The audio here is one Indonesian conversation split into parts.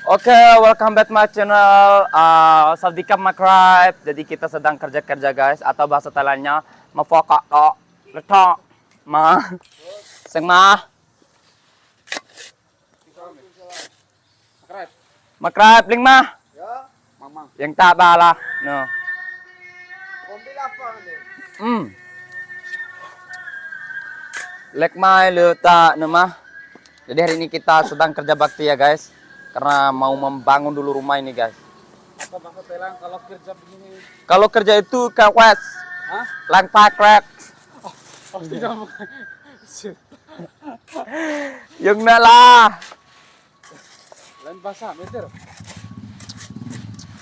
Oke, welcome back my channel. Sawdikap Makrab. Jadi kita sedang kerja-kerja guys, atau bahasa Thailandnya mafokak tok, letok, ma, seng ma, Makrab, ling ma, Ya, mamang. yang tak bala, no. Ambil apa nih? Lek mai letak nama. Jadi hari ini kita sedang kerja bakti ya guys, karena mau membangun dulu rumah ini guys. Apa bahasa Thailand kalau kerja begini? Kalau kerja itu kawes, Hah? lang pakrek, Oh, tidak bukan. Shit. yung nalah. Lain bahasa meter.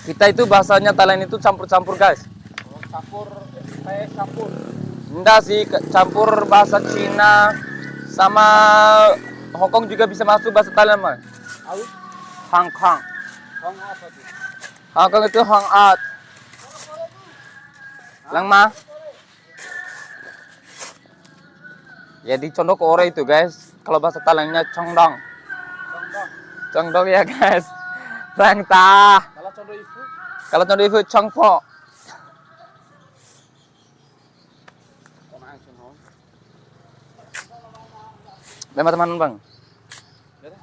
Kita itu bahasanya Thailand itu campur-campur guys. Oh, campur, teh campur. Enggak sih, campur bahasa Cina sama Hongkong juga bisa masuk bahasa Thailand mah. Aus, Hong Kong. Hong apa tuh? Hong Kong itu Hong Out. Lang mah. Ya di Condok Ore itu guys. Kalau bahasa Thailandnya Chongdong. Contoh. Chongdong ya guys. Rang ta. Kalau contoh ibu, Kalau Chongdong itu Chongpo. sama action home. Memang teman bang. Ya dah.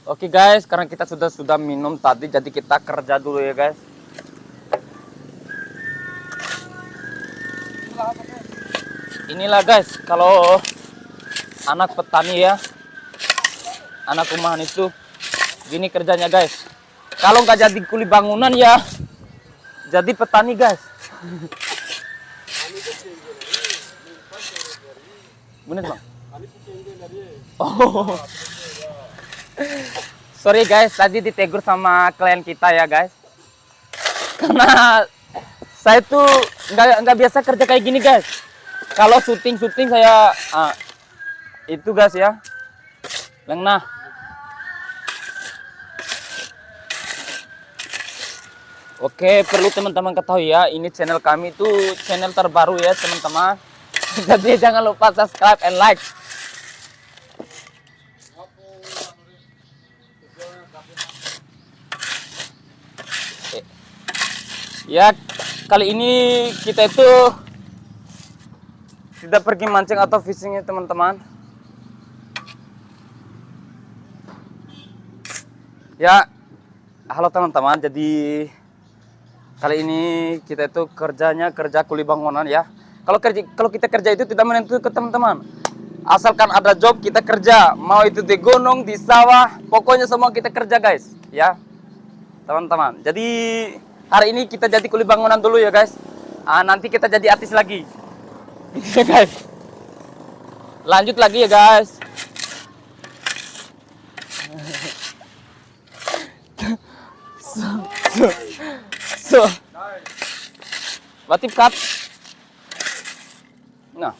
Oke guys, karena kita sudah minum tadi, jadi kita kerja dulu ya guys. Itulah apa guys? Inilah guys, kalau anak petani ya, anak rumahan itu, gini kerjanya guys. Kalau nggak jadi kuli bangunan ya, jadi petani guys. Bener bang? Oh, sorry guys, tadi ditegur sama klien kita ya guys. Karena saya tuh nggak biasa kerja kayak gini guys. Kalau syuting saya itu guys ya, lengah. Oke, perlu teman-teman ketahui ya, ini channel kami itu channel terbaru ya teman-teman. Jadi jangan lupa subscribe and like. Ya, kali ini kita itu tidak pergi mancing atau fishing ya teman-teman. Ya, halo teman-teman. Jadi kali ini kita itu kerja kuli bangunan ya. Kalau kita kerja itu tidak menentu ke teman-teman. Asalkan ada job kita kerja, mau itu di gunung, di sawah, pokoknya semua kita kerja guys, ya teman-teman. Jadi hari ini kita jadi kuli bangunan dulu ya guys. Nanti kita jadi artis lagi. Ya guys. Lanjut lagi ya guys. So. Batik cut. Nah.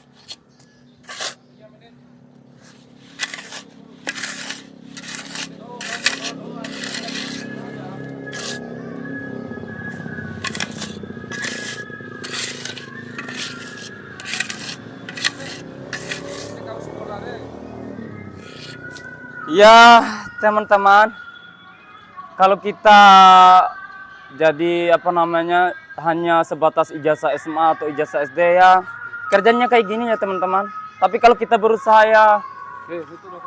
Ya, teman-teman, kalau kita jadi apa namanya hanya sebatas ijazah SMA atau ijazah SD ya, kerjanya kayak gini ya teman-teman. Tapi kalau kita berusaha ya, Itu loh.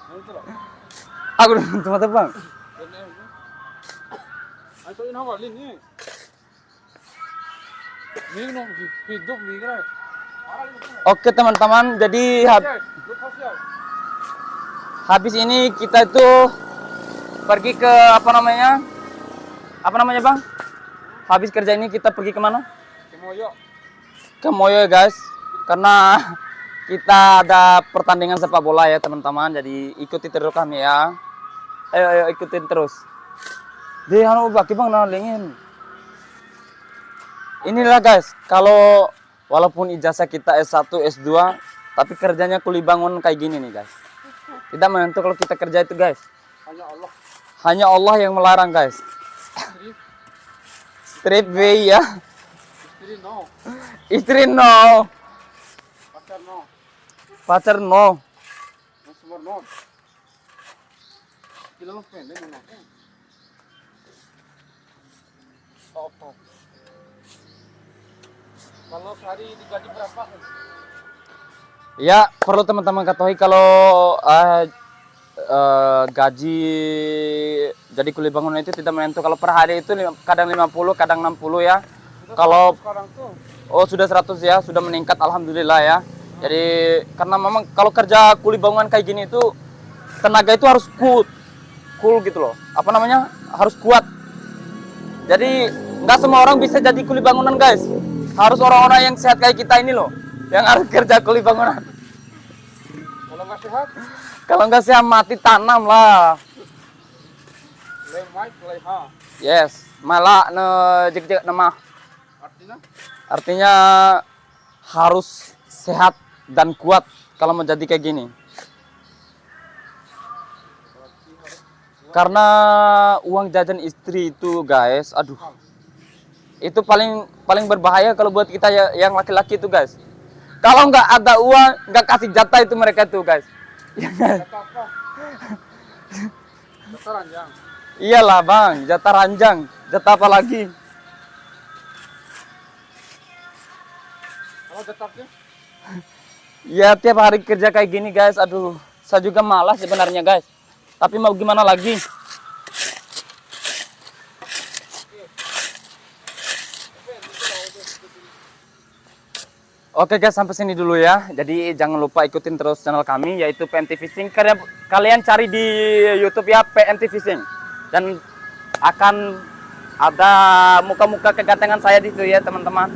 Itu loh. aku teman-teman. Ayo ini apa ini? Ini nong hidup nih kan? Oke teman-teman, jadi habis ini kita itu pergi ke apa namanya? Apa namanya bang? Habis kerja ini kita pergi kemana? Kemoyo. Ke Moyo guys, karena kita ada pertandingan sepak bola ya teman-teman. Jadi ikuti terus kami ya. Ayo ikutin terus. Dia anu baki bang nalingin. Inilah guys, kalau walaupun ijazah kita S1, S2, tapi kerjanya kuli bangun kayak gini nih guys. Tidak menentu kalau kita kerja itu guys. Hanya Allah. Hanya Allah yang melarang guys. Straight way ya. Istri no. Istri no. Pacar no. Pacar no. No semua no. Kita long pendek mana? Oh, oh. Kalau sehari digaji berapa? Ya, perlu teman-teman ketahui kalau gaji jadi kuli bangunan itu tidak menentu. Kalau per hari itu kadang 50, kadang 60 ya. Sudah Kalau sekarang tuh. oh sudah 100 ya, sudah meningkat alhamdulillah ya. Jadi karena memang kalau kerja kuli bangunan kayak gini itu tenaga itu harus cool gitu loh. Apa namanya? Harus kuat. Jadi nggak semua orang bisa jadi kuli bangunan guys. Harus orang-orang yang sehat kayak kita ini loh, yang harus kerja kuli bangunan. Kalau nggak sehat, Kalau nggak sehat mati tanam lah. lemai, leha. Yes, malah jek nama. Artinya? Artinya harus sehat dan kuat kalau mau jadi kayak gini. Karena uang jajan istri itu guys, aduh, itu paling berbahaya kalau buat kita yang laki-laki itu guys. Kalau nggak ada uang, nggak kasih jatah itu mereka tuh guys. Jatah apa? Jatah ranjang. Iyalah bang, jatah ranjang, jatah apa lagi? Kalau jatahnya? Ya tiap hari kerja kayak gini guys, aduh, saya juga malas sebenarnya guys. Tapi mau gimana lagi? Oke guys, sampai sini dulu ya. Jadi jangan lupa ikutin terus channel kami yaitu PNT Fishing. Kalian cari di YouTube ya PNT Fishing. Dan akan ada muka-muka kegantengan saya di situ ya teman-teman.